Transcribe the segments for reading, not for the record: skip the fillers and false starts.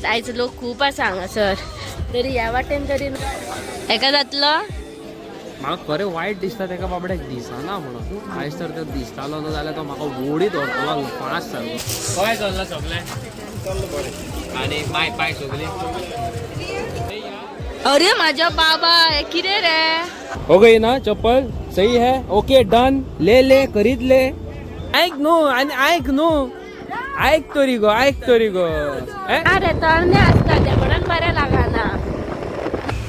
आयज लोक खूप आसा हांगासर तरी ह्या वाटेन तरी एका जातलो म्हाका खरें वायट दिसता तेका बाबड्याक दिसना म्हणून आयज तर तो दिसतालो न्हू जाल्यार तो म्हाका वोडीत व्हरतलो फास्ट सारको कळ्ळें चल्लां सगळें चल्लां बरें आनी पाय पाय सगळीं अरे माझा बाबा हे किरे रे हो गई ना चप्पल सही है ओके डन ले ले खरीद ले ऐक नो आणि ऐक नो ऐक तरी गो अरे तरणे असता ते म्हणून बरें लागना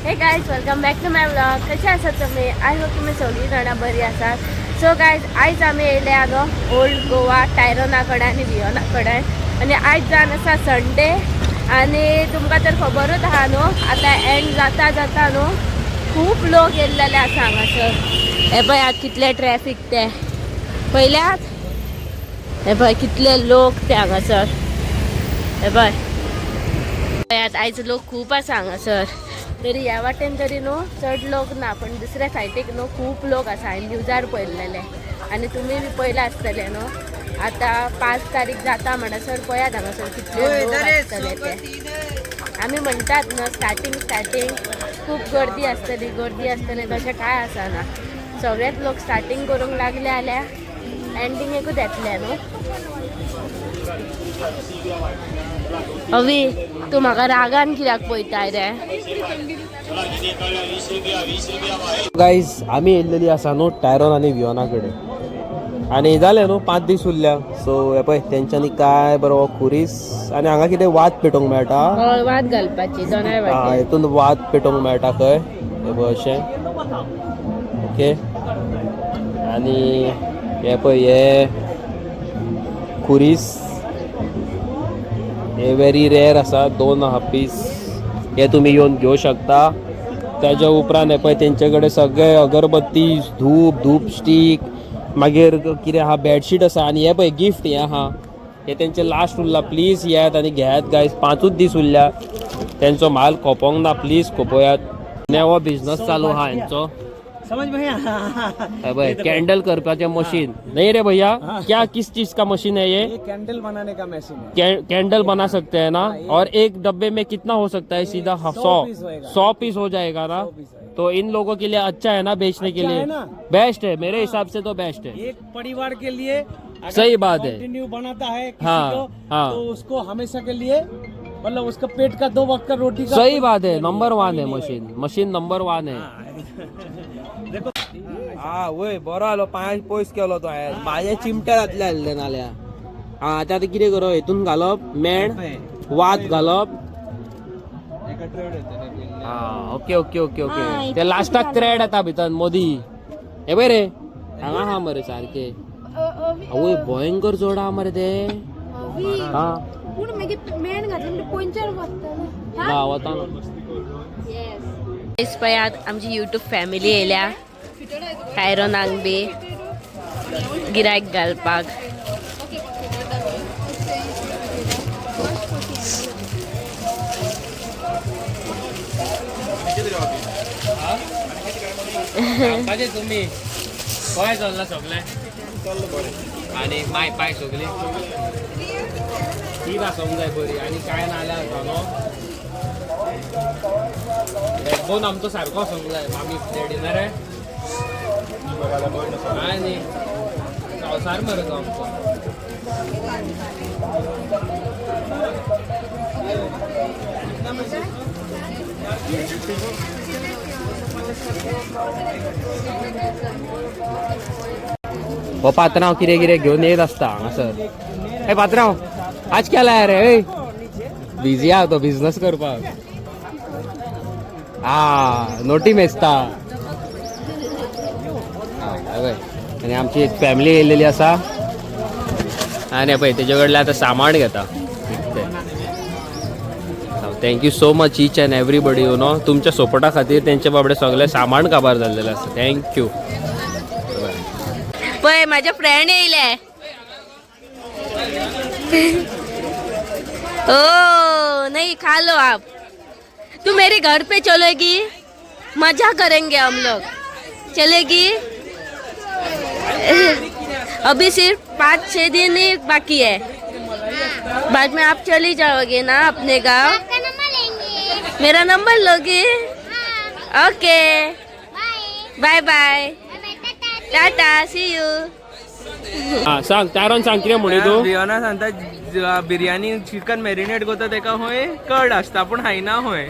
हे guys welcome back to my vlog कशे आसात तुम्ही आय होप तुम्ही सगळीं जाणां बरी आसात सो गायज आयज आमी येयले आलो ओल्ड गोवा टायरोना कडेन आनी वियोना कडेन आनी आयज जावन आसा संडे आनी तुमकां तर खबरूच आहा न्हू आतां एंड जाता जाता न्हू खूब लोक येयल्लेले आसा हांगासर हे पळय आतां कितले ट्रॅफिक ते पयल्यात हे पळय कितले लोक ते हांगासर हे पळय आतां आयज लोक खूब आसा हांगासर तरी ह्या वाटेन तरी न्हू चड लोक ना पण दुसऱ्या सायडीक न्हू खूब लोक आसा हांवें न्यूजार पळयलेले आनी तुमी बी पळयला आसतले न्हू आतां 5 तारीख जाता म्हणसर पळयात हांगासर कितले लोक आसतले ते आमी म्हणटात न्हू स्टार्टींग खूब गर्दी आसतली तशें कांय आसना सगळेच लोक स्टार्टींग करूंक लागले जाल्यार एंडिंगेकूच येतले न्हू अवी तू म्हाका रागान कित्याक पळयताय रे गाईज आमी येयल्लेली आसा न्हू टायरोन आनी वियोना कडेन आनी जालें न्हू 5 दीस उरल्या सो हे पळय तेंच्यांनी काय बरो खुरीस आनी हांगा कितें वात पेटोवंक मेळटा वाद घालपाची दोनाय वाटेन हितून वात पेटोवंक मेळटा खंय हे पळय अशें ओके आनी हे पळय हे खुरीस हे व्हेरी रेअर आसा 2.5 पीस हे तुमी येवन घेवं शकता त्याच्या उपरांत हे पळय तेंचे कडेन सगळे अगरबत्ती धूप स्टीक मागीर कितें आहा बेडशीट आसा आनी हे पळय गिफ्ट हे आहा हे तेंचे लास्ट उरला प्लीज येयात आनी घेयात गायज 5च दीस उरल्या तेंचो माल खोपोंक ना प्लीज खोपोयात नेवो बिझनस चालू आहा हेंचो समझ में आया भाई कैंडल करपाचे मशीन नहीं रे भैया क्या किस चीज का मशीन है ये कैंडल बनाने का मशीन है कैंडल बना सकते हैं ना और एक डब्बे में कितना हो सकता है सीधा 100 पीस हो जाएगा ना तो इन लोगों के लिए अच्छा है ना बेचने के लिए बेस्ट है मेरे हिसाब से तो बेस्ट है एक परिवार के लिए सही बात है कंटिन्यू बनाता है किसी हाँ, को हाँ। तो उसको हमेशा के लिए मतलब उसका पेट का 2 वक्त का रोटी का सही बात है नंबर 1 है मशीन नंबर 1 है देखो हा वय बरो आलो पांय पयस केलो तो माझ्या चिमट्या घातल्या हल्ले नाल्या हा आता कितें करप हेतून घालप मेण वात घालप हा ओके ओके ओके ओके ते लास्टाक थ्रेड येता भितर मोदी हे पळय रे हांगा हा मरे सारखे आवय भयंकर जोड आहा मरे ते हा पूण मागीर मेण घातले म्हणजे पोंचर वता ना वता येस पळयात आमची यूट्यूब फॅमिली येयल्या टायरोनाक बी गिरायक घालपाक तुम्ही कळ्ळें चल्लां सगळें चल्लां बरें आनी पाय पाय सगळीं ती आसूंक जाय बरी आनी कांय ना जाल्यार न्हू बॅकबोन आमचो सारको आसूंक जाय आमी रेडी मरे काय न्ही संवसार मरे तो आमचो हो पात्रांव कितें कितें घेवन येत आसता हांगासर हे पात्रांव आज केला रे बिजी आहा तो बिझनस करपाक नोटी मेजता आनी आमची एक फॅमिली येयलेली आसा आनी पळय तेजे कडल्यान आतां सामान घेता thank you so much each and everybody you know तुमच्या सपोर्टा खातीर तेंचे बाबडे सगळे सामान काबार जाल्लेलें आसा थँक्यू पळय माझे फ्रेंड येयले ओ नहीं खा लो आप तू मेरे घर पे चलेगी मजा करेंगे हम लोग चलेगी अभी सिर्फ 5-6 दिन ही बाकी है बाद में आप चली जाओगे ना अपने गांव? आपका नंबर लेंगे। मेरा नंबर लोगे? हाँ, okay, bye bye bye, bye tata. Tata, see you. हा सांग तारण सांग कितें म्हणी तू बियोना सांगता बिर्याणी चिकन मॅरिनेट करता तेका होय कड असता पूण हायना होय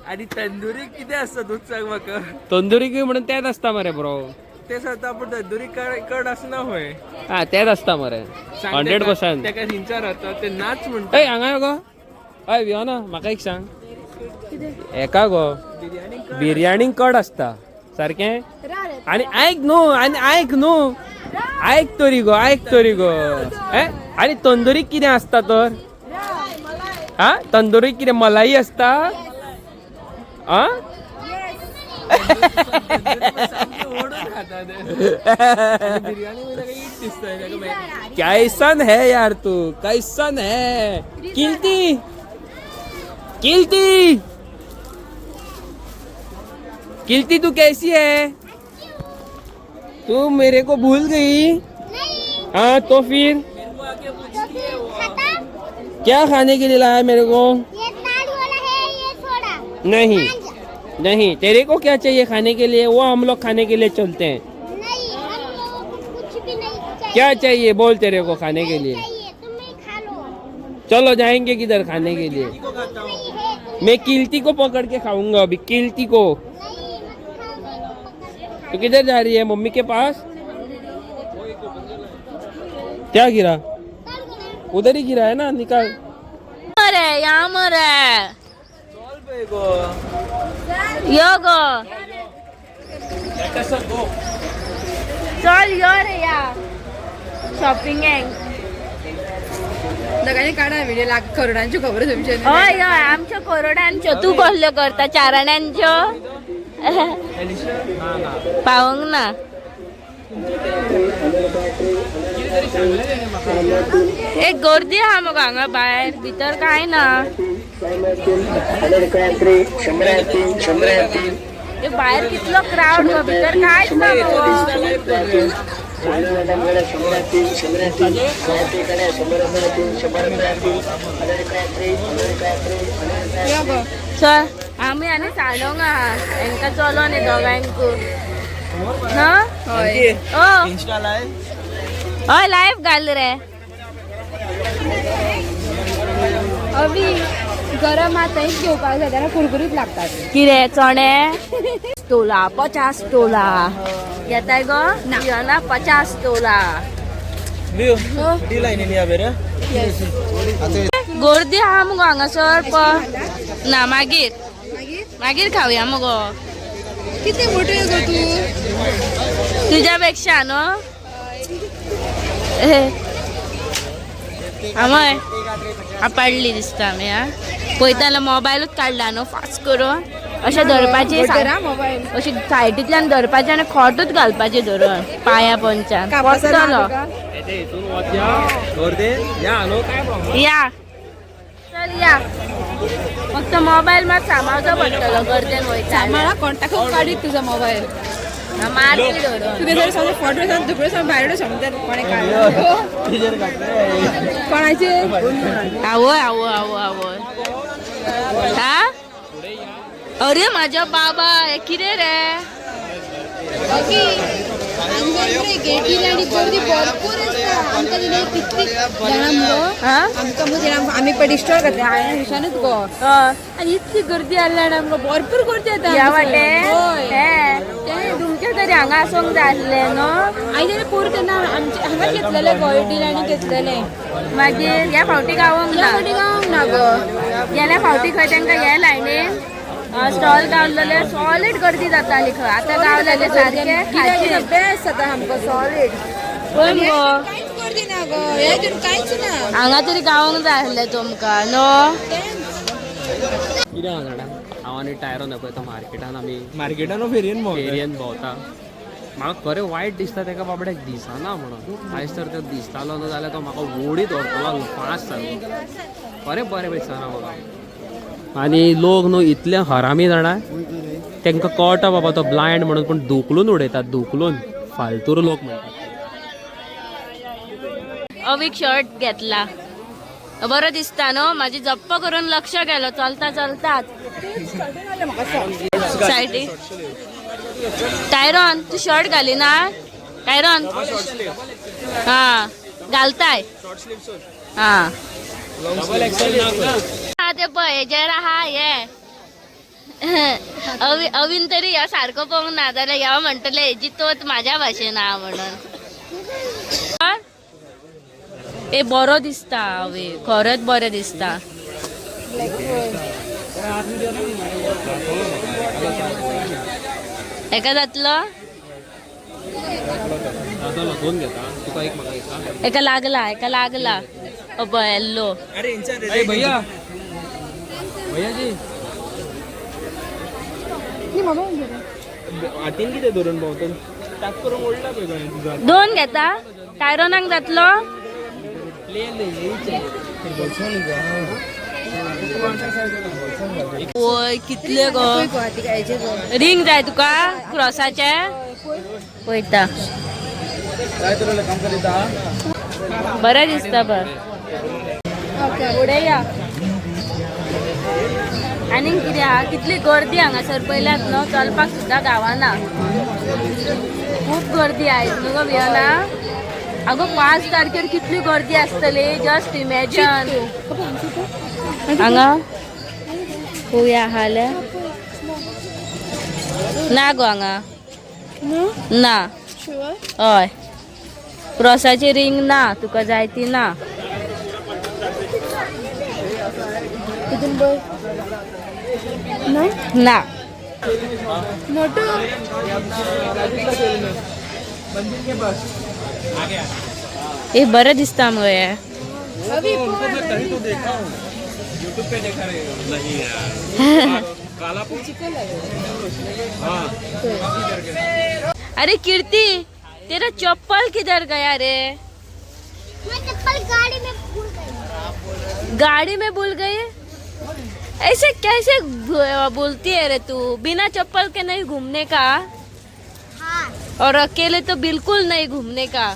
आणि तंदुरी कितें असता तूच सांग म्हाका. तंदुरी की म्हणून तेच असता मरे ब्रो. ते सांगता पूण तंदुरी कड असना होय. हा तेच असता मरे सांग 100%. तेका थिंचार आता ते नाच म्हणटा. ए हांगा गो हय वियोना म्हाका एक सांग एका गो बिर्याणी कड असता सारखें आणि ऐक तरी गो आणि तंदुरी कितें असता तर हा तंदुरी कितें मलाई असता हा कैसन है यार तू कैसन है किल्ती किल्ती तू कैसी है तू मेरे को भूल गई हाँ तो फिर खत्म। क्या खाने के लिए लाया मेरे को ये ताज वाला है, ये सोडा। नहीं तेरे को क्या चाहिए खाने के लिए वो हम लोग खाने के लिए चलते हैं नहीं, हम लोगों को कुछ भी नहीं चाहिए। क्या चाहिए बोल तेरे को खाने के लिए चाहिए, तुम ही खा लो। चलो जाएंगे किधर खाने के लिए नहीं है, तुम मैं किल्ती को पकड़ के खाऊंगा अभी किल्ती को नहीं मत खाओ, मेरे को पकड़ के खा। तो किधर जा रही है मम्मी के पास क्या गिरा उधर ही गिरा है ना निकाल मरे या मरे यो गो चल यो रे या शॉपिंग दोघांनी काढा व्हिडिओ लाग करोडांची खबर तुमच्या हय हय आमच्या कोरड्यांच्यो तू कसल्यो करता चाराण्यांच्यो पावंक ना एक गर्दी आहा मगो हांगा भायर भितर काय ना ए भायर कितलो क्राउड गो भितर कांयच ना मगो चल आमी आनी सांडोंक आहा हेंका चलो न्ही दोगांकू ना ओ इंस्टा लाईव्ह हय लायव्ह घाल रे अवी गरम आतांच घेवपाक जाय जाल्यार कुरकुरीत लागतात किरे चणे तोला 50 तोला घेताय गो यो ना 50 तोला ती लाईनीन या बरं. गर्दी आहा मगो हांगासर ना मागीर खावया मगो किती मोठे गो तू तुझ्या पेक्षा न्हू आमय आपडली दिसता आमी हा पळयता जाल्यार मोबायलूच काडला न्हू फास्ट करून अशें धरपाचें मोबाईल अशें सायडींतल्यान धरपाचें आनी खोटूच घालपाचें धरून पांया पोंच्यान पडटलो या चल या फक्त मोबायल मात सांबाळचो पडटलो गर्देन वयता मला कॉन्टॅक्ट काढीत तुझा मोबाईल मारली धरून तुगे जर समजा फोटो सांग दुसरे सांग भायडो समजतात कोणी काढलो कोणाचे आवय आवय आवय आवय हा अरे माझ्या बाबा हे कितें रे आम्ही पण डिस्टॉल करते विशानूच गो आणि इतकी गर्दी आल्या आमकां भरपूर गर्दी येता या वाटे तुमच्या तरी हांगा आसूंक जाय आसलें न्हू आयले पोर तेन्ना आमचे हांगा घेतलेले गोयटी आनी घेतलेले मागीर ह्या फावटी गावोंक ना गावंक ना गो गेल्या फावटी खंय तांकां हे लायनीन स्टॉल गावलेले सॉलिड गर्दी जाताली खंय आतां गावलेले सारके खाचे बेस्ट जाता आमकां सॉलिड पण गो कांयच गर्दी ना गो हेतून कांयच ना हांगा तरी गावोंक जाय आसलें तुमकां न्हू कितें हा जाणा हांव आनी टायरो पळयता मार्केटान आमी मार्केटान फेरयेन एरियन भोंवता म्हाका खरें वायट दिसता तेका बाबड्याक दिसना म्हणून आयज तर तो दिसतालो न्हू जाल्यार तो म्हाका वोडीत व्हरतलो फास्ट सारको खरें बरें दिसना म्हाका आनी लोक न्हू इतले हरामी जाणा तांकां कळटा बाबा तो ब्लायंड म्हणून पूण धुकलून उडयतात धुकलून फालतूर लोक म्हणटात अवीक शर्ट घेतला बरं दिसता नो माझी जप्प करून लक्ष गेलो चलता चलतात सायडी टायरॉन तू शर्ट घाली ना टायरॉन हा घालताय हा हा ते पळय जरा हा ये अवीन तरी या सारखं पळोवंक ना जाल्यार ह्या म्हणटले हेजी तोच माझ्या भाशेन हा म्हणून ए बरो दिसता अवी खरंच बरें दिसता एका जातलो एका लागला येल्लो अरे भैया भैया जी आतीन किती धरून पावतो टाक करून ओढला तुझा दोन घेता टायरोनाक जातलो ओय कितले गो रिंग जाय तुका क्रॉसाचे पळयता बरें दिसता फुडें या आनी कितें आहा कितली गर्दी हांगासर पयल्यात न्हू चलपाक सुद्दां गावना खूब गर्दी आयज न्हू गो भियोना अगो 5 तारखेर कितली गर्दी आसतली जस्ट इमॅजिन हांगा पळोवया हाले ना गो हांगा ना हय क्रॉसाची रिंग ना तुका जाय ती ना ना ए बरं दिसता मग अरे कीर्ति तेरा चप्पल किधर गया रे मैं चप्पल गाड़ी में भूल गई ऐसे कैसे बोलती है रे तू बिना चप्पल के नहीं घूमने का हाँ और अकेले तो बिल्कुल नहीं घूमने का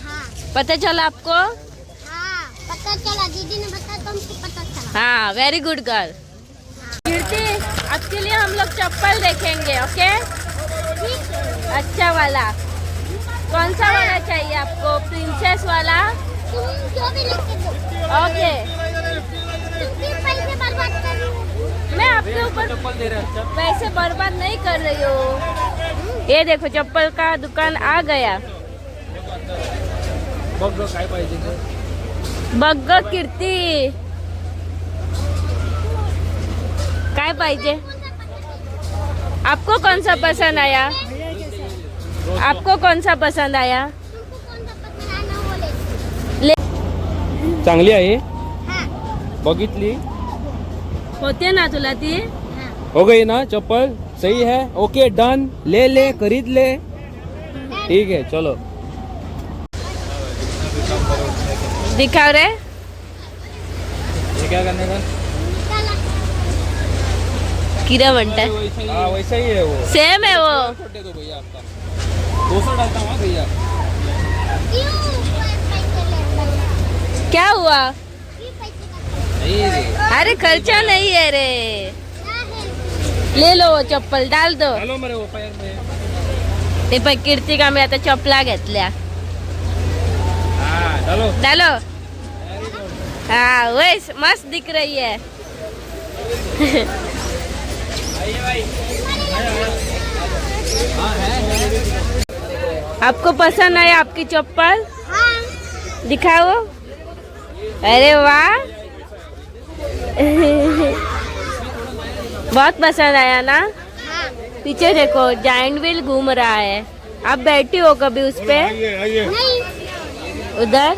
हाँ पता चला आपको हाँ पता चला दीदी ने बताया तो हमको पता चला हाँ वेरी गुड गर्ल कीर्ति आपके लिए हम लोग चप्पल देखेंगे ओके अच्छा वाला कौन सा वाला चाहिए आपको प्रिंसेस वाला तुम जो भी लेके दो ओके तुम भी पैसे बर्बाद कर रही हो मैं आपके ऊपर पैसे बर्बाद नहीं कर रही हूँ ये देखो चप्पल का दुकान आ गया बघ कीर्ती काय पाहिजे आपको कौन सा पसंद आया आपको कौन सा पसंद आया तुमको कौन सा पसंद आया ना वो ले चांगली आहे हाँ बघितली होते ना तुला ती हो गई ना चप्पल सही है ओके डन ले ले खरीद ले ठीक है चलो दिखाओ रे ये क्या करने का चला किरा म्हणताय हाँ वैसा ही है वो सेम है वो छोटे दो भैया आपका 200 डालता हूँ भैया क्यों पैसे ले क्या हुआ क्यों पैसे का नहीं रे अरे खर्चा नहीं है रे क्या है ले लो वो चप्पल डाल दो चलो मेरे वो पैर में ते पण कीर्ती का मी आता चपला घेतल्या हाँ चलो डालो हाँ वैस मस्त दिख रही है आपको पसंद आया आपकी चप्पल हाँ दिखाओ अरे वाह बहुत पसंद आया ना हाँ पीछे देखो जायंट व्हील घूम रहा है आप बैठी हो कभी उस पे नहीं उधर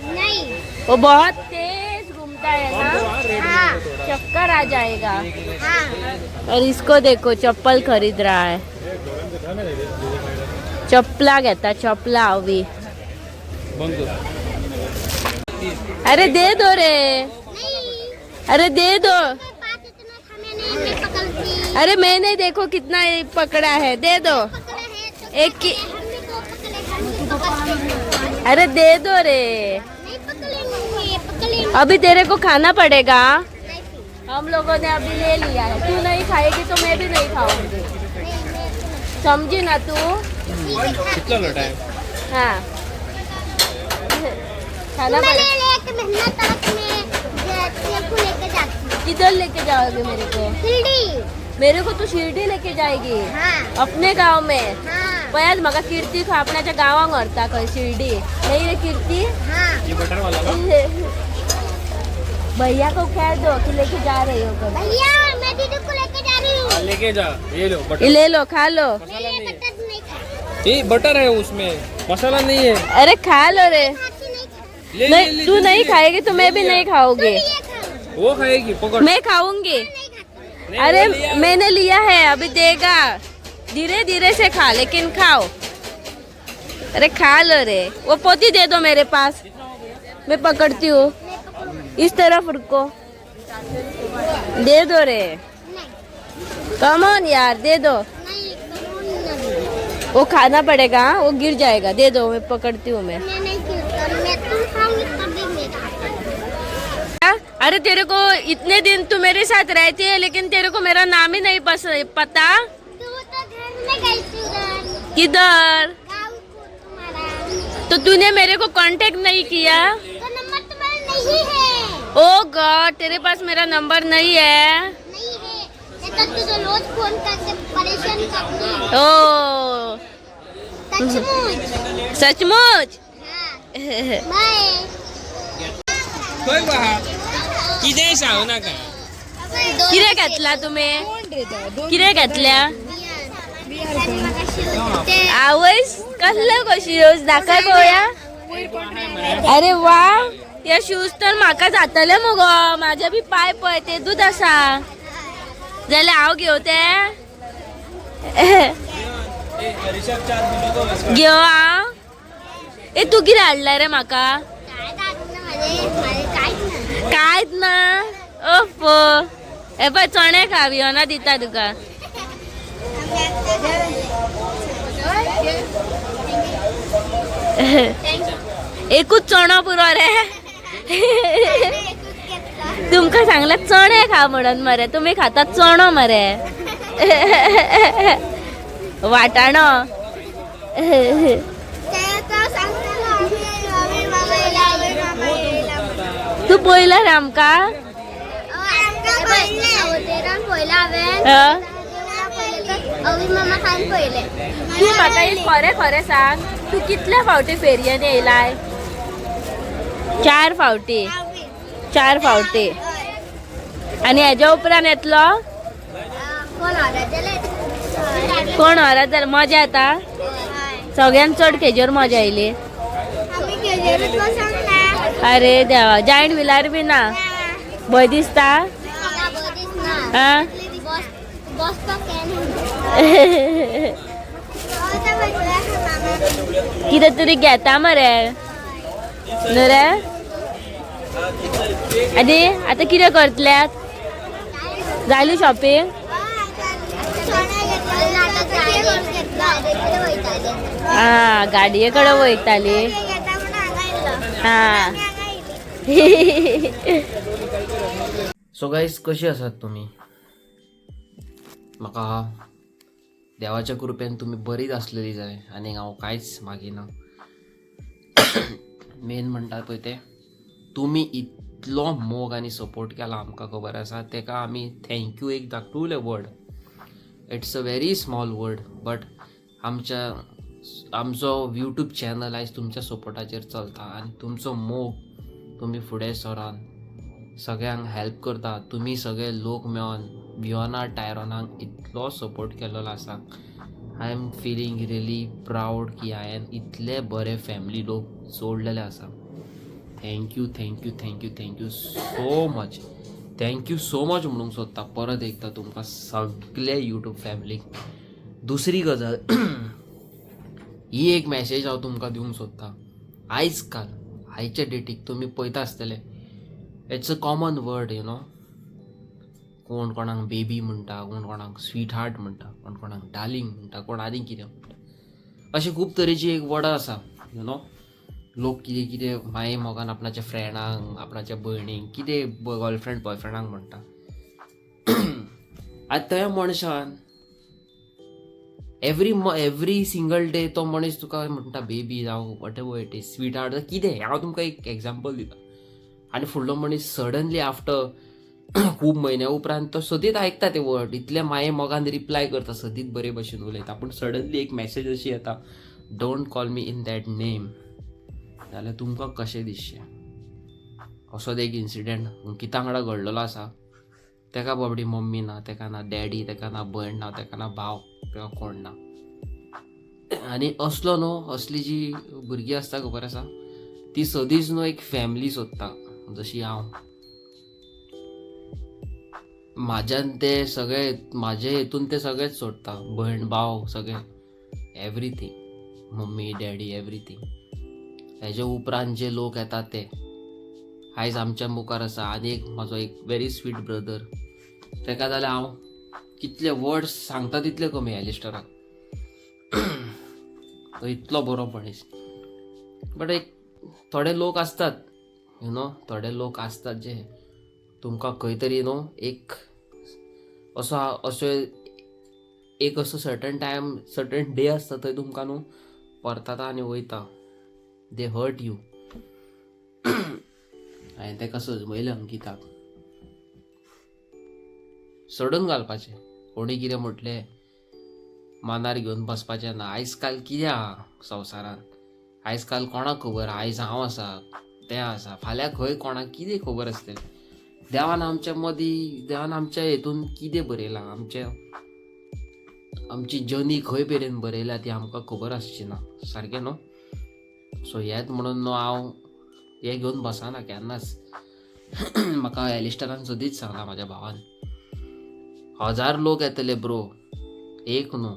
नहीं वो बहुत तेज घूमता है ना हाँ चक्कर आ जाएगा हाँ और इसको देखो चप्पल खरीद रहा है चपला घेता चपला अभी अरे दे दो रे नहीं अरे दे दो पास इतना था मैंने नहीं पकड़ती अरे मैंने देखो कितना ये पकड़ा है दे दो पकड़ा है तो एक की हमने को पकड़े हमने को पकड़े अरे दे दो रे, नहीं पकड़ेंगे। अभी तेरे को खाना पड़ेगा। नहीं, हम लोगों ने अभी ले लिया है, तू नहीं खाएगी तो मैं भी नहीं खाऊंगी, समझी ना तू? कितना लोटा है? हाँ खाना मैं पड़ेगा। ले एक महीना तक मैं तेरे को लेके जाती हूँ। किधर लेके जाओगे मेरे को? शिरडी। मेरे को तू शिर्डी लेके जाएगी हाँ अपने गाव में? हाँ पयात म्हाका कीर्ती आपणाच्या गावांक व्हरता खंय शिर्डी नहीं रे कीर्ती? हाँ। ये बटर वाला ना? भैया को कह दो कि लेके जा रही हो कभी। भैया मैं दीदी को लेके जा रही हूँ। लेके जा, ये लो ये बटर। ले लो, खा लो। मैं बटर नहीं खाती। ये बटर है उसमें, मसाला नहीं है। अरे खा लो रे। खाती नहीं खाती। ले, ले, नहीं ले, तू ले, नहीं ले। खाएगी तो मैं भी नहीं खाऊंगी। ये खाओ। वो खाएगी, पकड़। मैं खाऊंगी। नहीं खाती। नहीं, अरे वो लिया। मैंने लिया है, अभी देगा। धीरे धीरे से खा, लेकिन खाओ। अरे खा लो रे। वो पोती दे दो मेरे पास, मैं पकड़ती हूँ। इस तरफ रुको, दे दो रे। नहीं कम ऑन यार, दे दो। नहीं नहीं। वो खाना पड़ेगा, वो गिर जाएगा। दे दो, मैं पकड़ती हूँ मैं। मैं नहीं खाती। मैं तुम खाऊंगी तभी मैं खाऊंगी। अरे तेरे को इतने दिन तू मेरे साथ रहती है, लेकिन तेरे को मेरा नाम ही नहीं पता। तू तो घर में गई थी उधर किधर? गाँव को तुम्हारा तो तूने मेरे को कांटेक्ट नहीं किया? तो नंबर तुम्हारा नहीं है। ओ गॉड, तेरे पास मेरा नंबर नहीं है? नहीं है। नहीं तो तू तो रोज फोन करके परेशान करती है। ओ सचमुच। सचमुच? हाँ बाय। होय बा, किती सांगू नका. किरे घातला तुम्ही? किरे घातल्या? आवयस कसलं कशी रोज दाखय पळोवया. अरे वा, या शूज तर म्हाका जातले मगो. माझे बी पाय पळय ते दूध आसा जाल्यार हांव घेव ते. घेव हांव. ए तू कितें हाडला रे म्हाका? कांयच ना. ओफो, हे पळय चणे खा, भियोना दिता तुका. एकूच चणो पुरो रे. तुमका सांगला चणे खा म्हणून मरे, तुम्ही खातात चणो मरे. वाटाणो. तू पळयला रे आमका? हं? अवी मामा खान पहिले तू म्हाका एक खरें खरें सांग, तू कितल्या फावटी फेरयेन येयलाय? 4 फावटी. 4 फावटी. आणि हेज्या उपरांत येतलो? कोण व्हरात जाल्यार मजा येता? सगळ्यान चड खेजेर मजा येयली. अरे देवा, जायंट व्हिलार बी ना? भंय दिसता? हा? कितें तरी घेता मरे न्हू रे. आनी आतां कितें करतल्यात? जाली शॉपिंग? हा, गाडये कडे वयताली. हा. सो गाईज, कशी आसात तुम्ही? म्हाका देवाच्या कृपेन तुम्ही बरीच आसलेली जाय आनी हांव कांयच मागिना. मेन म्हणटा पळय ते तुमी इतलो मोग आनी सपोर्ट केला आमकां खबर आसा, तेका आमी थँक्यू एक धाकटुले word. It's a very small word, but आमचो यूट्यूब चॅनल आयज तुमच्या सपोर्टाचेर चलता आनी तुमचो मोग तुमी फुडें सरान सगळ्यांक हेल्प करता. तुमी सगळे लोक मेळोन भियोना टायरोनाक इतलो सपोर्ट केलेलो आसा. I am feeling really proud की हांवें इतले बरे फॅमिली लोक जोडलेले आसा. Thank you thank you thank you thank you so much. Thank you so much म्हणूंक सोदता परत एकदा तुमकां सगळे यूट्यूब फॅमिलीक. दुसरी गजाल, ही एक मॅसेज हांव तुमकां दिवंक सोदता. आयज काल आयच्या डेटीक तुमी पळयता आसतले, it's a common word you know. कोण कोणाक बेबी म्हणटा, कोण कोणाक स्वीट हार्ट म्हणटा, कोण कोणाक डार्लिंग म्हणटा, कोण आनी कितें म्हणटा. अशें खूब तरेची एक वर्डां आसा यू नो. लोक कितें कितें माये मोगान आपणाच्या फ्रेंडांक आपणाच्या भयणींक कितें गर्लफ्रेंड बॉयफ्रेंडांक म्हणटा आतां त्या मनशान एवरी सिंगल डे तो मनीस तुका म्हणटा बेबी जावं what ever it is sweet heart कितें हांव तुमकां एक एग्जाम्पल दिता आनी फुडलो मनीस सडनली आफ्टर खूब म्हयन्या उपरांत तो सदीत आयकता ते वर्ड इतले माये मोगान रिप्लाय करता सदीत बरे भशेन उलयता पूण सडनली एक मॅसेज अशी येता don't call me in that name जाल्यार तुमकां कशें दिसचें असोच एक इन्सिडंट कित्या वांगडा घडलेलो आसा तेका बाबडी मम्मी ना तेका ना डॅडी तेका ना भयण ना तेका ना भाव तेका कोण ना आनी असलो न्हू असली जी भुरगीं आसता खबर आसा ती सदींच न्हू एक फॅमिली सोदता जशी हांव म्हाज्यान ते सगळे म्हाजे हेतून ते सगळेच सोडटा भयण भाव सगळे एवरीथींग मम्मी डॅडी एवरीथींग हेजे उपरांत जे लोक येतात ते आयज आमच्या मुखार आसा आनी एक म्हाजो एक व्हेरी स्वीट ब्रदर तेका जाल्यार हांव कितले वर्ड्स सांगता तितले कमी एलिस्टराक तो इतलो बरो मनीस बट एक थोडे लोक असतात यू नो थोडे लोक असतात जे तुमकां खंय तरी न्हू एक असो एक असो सर्टन टायम सर्टन डे आसता थंय तुमकां न्हू परताता आनी वयता दे हर्ट यू हांवें तेका सजमयलें अंकिताक सोडून घालपाचें कोणी कितें म्हटलें मनार घेवन बसपाचें ना आयज काल कितें आहा संवसारांत आयज काल कोणाक खबर आयज हांव आसा तें आसा फाल्यां खंय कोणाक कितें खबर आसतलें देवान आमच्या मदीं देवान आमच्या हेतून कितें बरयलां आमची जर्नी खंय मेरेन बरयल्या ती आमकां खबर आसची ना सारकें न्हू सो हेंच म्हणून न्हू हांव हें घेवन बसना केन्नाच म्हाका एलिस्टरान सदींच सांगलां म्हाज्या भावान 1000 लोक येतले ब्रो एक न्हू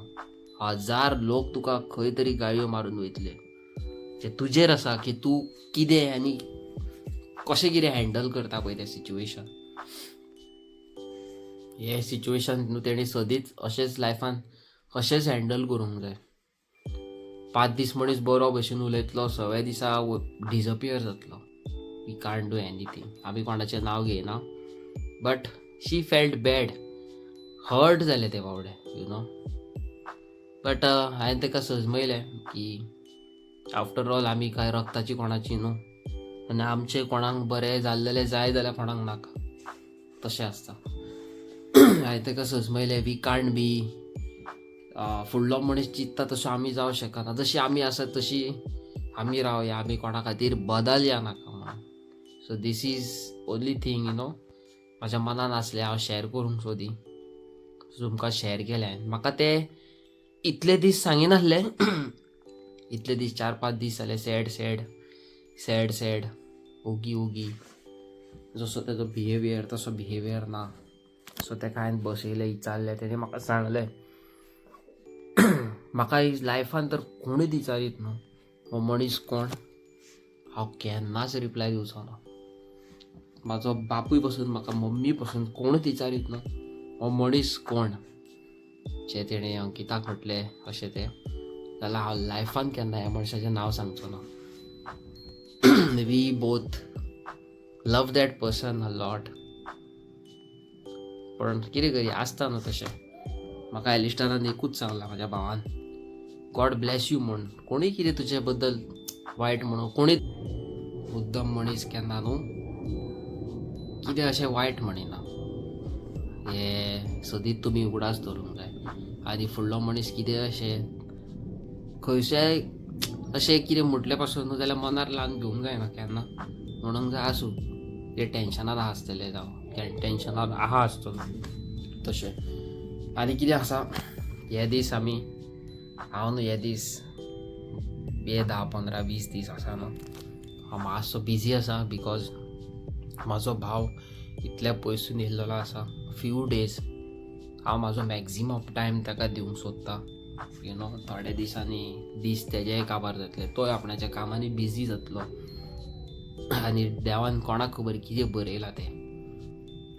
1000 लोक तुका खंय तरी गाळयो मारून वयतले जे तुजेर आसा की तूं कितें आनी कशें कितें हँडल करता पळय तें सिच्युएशन हे सिच्युएशन न्हू तेणी सदींच अशेंच लायफान अशेंच हँडल करूंक जाय 5 दीस मनीस बरो भशेन उलयतलो 6व्या दिसा डिजपियर जातलो वी कांट डू एनीथींग आमी कोणाचें नांव घेयना but she felt bad hurt जालें ते बावडे यू नो बट हांवें ताका सजमयलें की आफ्टर ऑल आमी कांय रक्ताची कोणाची न्हू आनी आमचें कोणाक बरें जाल्लेलें जाय जाल्यार कोणाक नाका तशें आसता हांवें ताका सजमयलें वी कांट बी फुडलो मनीस चिंतता तसो आमी जावं शकना जशी आमी आसा तशी आमी रावया आमी कोणा खातीर बदलया नाका म्हणून so this is only thing you know म्हाज्या मनान आसलें हांव शॅर करूंक सोदी तुमकां शॅर केलें म्हाका ते इतले दीस सांगिनासले इतले दीस 4-5 दीस जाले सॅड ओगी जसो तेजो बिहेवियर तसो बिहेवियर ना सो तेका हांवें बसयलें विचारलें तेणें म्हाका सांगलें म्हाका लायफान तर कोणूच विचारीत न्हू हो मनीस कोण हांव केन्नाच रिप्लाय दिवचो ना म्हाजो बापूय पासून म्हाका मम्मी पासून कोणूच विचारीत न्हू हो मनीस कोण जे तेणें अंकिताक म्हटलें अशें तें जाल्यार हांव लायफान केन्ना ह्या मनशाचें नांव सांगचो ना we both love that person a lot पण कितें करी आसता न्हू तशें म्हाका एलिस्टरान एकूच सांगलां म्हाज्या भावान गॉड ब्लेस यू म्हण कोणूय कितें तुजे बद्दल वायट म्हणून कोणीच मुद्दम मनीस केन्ना न्हू कितें अशें वायट म्हणिना हे सदींच तुमी उगडास धरूंक जाय आनी फुडलो मनीस कितें अशें खंयच्याय अशें कितें म्हटले पासून न्हू जाल्यार मनार ल्हान घेवंक जायना केन्ना म्हणूंक जाय आसूं ते टेंशनार आसतले जावं टेंशनार आहा आसतो तशें आनी कितें आसा हे दीस आमी हांव न्हू हे दीस 10-15-20 दीस आसा न्हू हांव मातसो बिजी आसा बिकॉज म्हाजो भाव इतल्या पयसून येयल्लो आसा फ्यू डेज हांव म्हाजो मॅक्झिमम टायम ताका दिवंक सोदता यू नो थोड्या दिसांनी दीस तेजेय काबार जातले तोय आपणाच्या कामांनी बिजी जातलो आनी देवान कोणाक खबर कितें बरयलां तें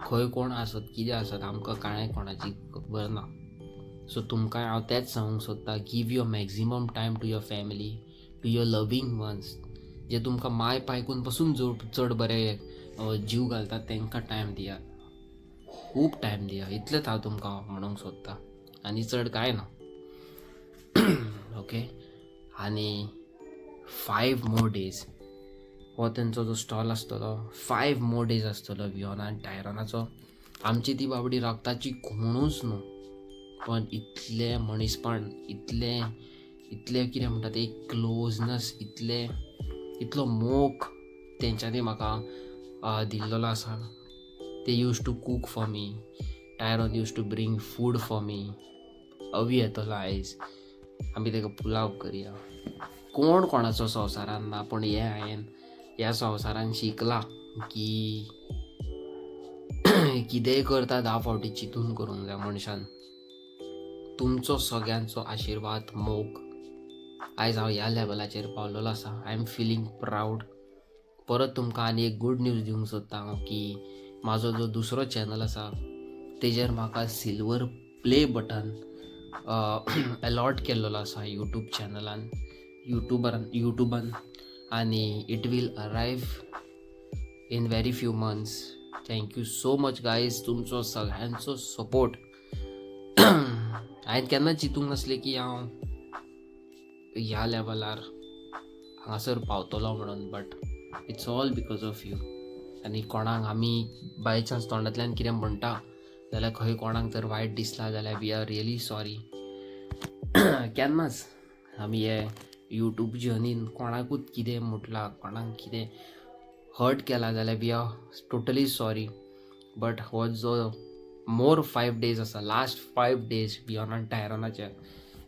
खंय कोण आसत कितें आसत आमकां कांय कोणाची खबर ना सो तुमकां हांव तेंच सांगूंक सोदता give your maximum time to your family to your loving ones जे तुमकां माय पायकून पासून चड बरे जीव घालतात तांकां टायम दिया, खूब टायम दिया. इतलेंच हांव तुमकां म्हणूंक सोदतां आनी चड कांय ना. ओके. आनी 5 मोर डेज हो तेंचो जो स्टॉल आसतलो, 5 मोर डेज आसतलो वियोना आनी टायरनाचो. आमची ती बाबडी रक्ताची खुणूच न्हू, पण इतले मनीसपण, इतले कितें म्हणटात एक क्लोजनस, इतलो मोग तेंच्यांनी म्हाका दिल्लो आसा. ते use to cook for me, टायरन use to bring food for me. अवी येतलो आयज, आमी तेका पुलाव करया. कोण कोणाचो संवसारान ना, पण हांवें ह्या संवसारान शिकला की कितेंय करता 10 फावटी चिंतून करूंक जाय मनशान. तुमचो सगळ्यांचो आशिर्वाद, मोग आयज हांव ह्या लेवलाचेर पावलेलो आसा. I am feeling proud. परत तुमकां आनी एक गूड न्यूज दिवंक सोदता हांव की म्हाजो जो दुसरो चॅनल आसा तेजेर म्हाका सिल्वर प्ले बटन अलॉट केल्लो आसा यूट्यूब चॅनलान, यूट्यूबान आनी it will arrive in very few months. Thank you so much guys, तुमचो सगळ्यांचो सपोर्ट. हांवें केन्ना चिंतूंक नासलें की हांव ह्या लेवलार हांगासर पावतलो म्हणून, but it's all because of you. आनी कोणाक आमी बाय चान्स तोंडांतल्यान कितें म्हणटा जाल्यार खंय कोणाक जर वायट दिसला जाल्यार वी आर रियली सॉरी. केन्नाच आमी हे यूट्यूब जर्नीन कोणाकूच कितें म्हटलां, कोणाक कितें हर्ट केला जाल्यार we are totally sorry. But हो जो मोर 5 डेज आसा, लास्ट 5 डेज वियोना टायरनाचे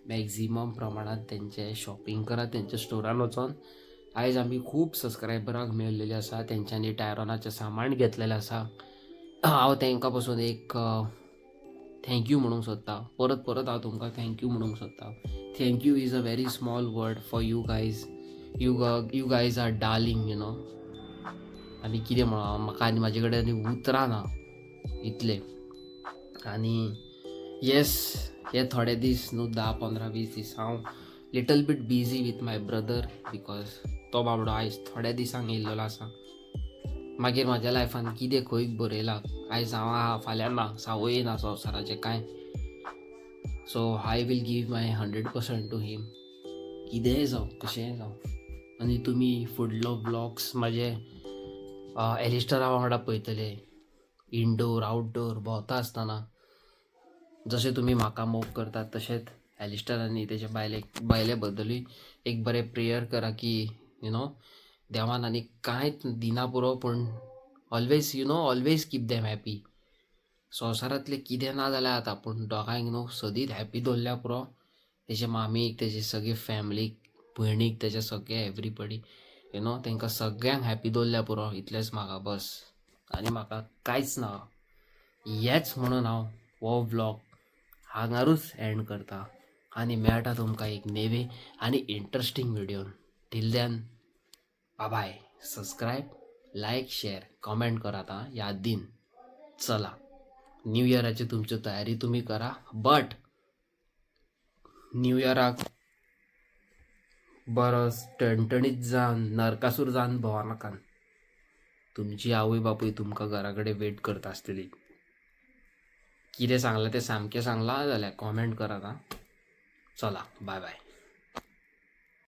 मॅक्झिमम प्रमाणात तेंचे शॉपिंग करात, तेंच्या स्टोरान वचोन. आयज आमी खूब सबस्क्रायबराक मेळिल्ले आसा, तेंच्यांनी टायरनाचें सामान घेतलेलें आसा. हांव तेंकां पासून एक थँक्यू म्हणूंक सोदता. परत हांव तुमकां थँक्यू म्हणूंक सोदता. Thank you is a very small word for you guys. You guys are darling, you know. आनी कितें म्हणून म्हाका आनी म्हाजे कडेन आनी उतरां ना इतले. आनी येस, हे थोडे दीस न्हू 10-15-20 दीस हांव little bit busy with my brother, because तो बाबडो आयज थोड्या दिसांक येयल्लो आसा. मागीर म्हाज्या लायफान कितें खंय बरयलां, आयज हांव आहा फाल्यां ना, सावय ना संवसाराचें कांय. So I will give my 100% to him, कितेंय जावं, कशेंय जावं. आनी तुमी फुडलो ब्लॉग्स म्हाजे एलिस्टरा वांगडा पळयतले, इनडोर आउटडोर भोंवता आसतना. जशें तुमी म्हाका मोग करतात तशेंच एलिस्टर आनी तेजे बायले बद्दलूय एक बरें प्रेयर करा की यू नो देवान आनी कांयच दिना पुरो, पूण ऑलवेज कीप देम हॅपी. संवसारांतलें कितें ना जाल्यार जाता, पूण दोगांयक न्हू सदींच हॅपी दवरल्या पुरो. तेजे मामीक, तेजे सगळे फॅमिलीक, भयणीक, तेजे सगळे एवरीबडी यू नो, तांकां सगळ्यांक हॅपी दवरल्या पुरो. इतलेंच म्हाका बस, आनी म्हाका कांयच ना. हेच म्हणून हांव हो व्लॉग हांगारूच एंड करता आनी मेळटा तुमकां एक नेवे आनी इंट्रस्टींग व्हिडिओन. Till then bye. Subscribe, like, share, comment करात आं, याद दीन. चला, न्यू इयराची तुमची तयारी तुमी करा, बट न्यू इयराक बरो टणटणीत जावन नरकासूर जावन भोंवा नाकात. तुमची आवय बापूय तुमकां घरा कडेन वेट करता आसतली. कितें सांगलां तें सामकें सांगलां जाल्यार कॉमेंट करात आं. चला, बाय बाय.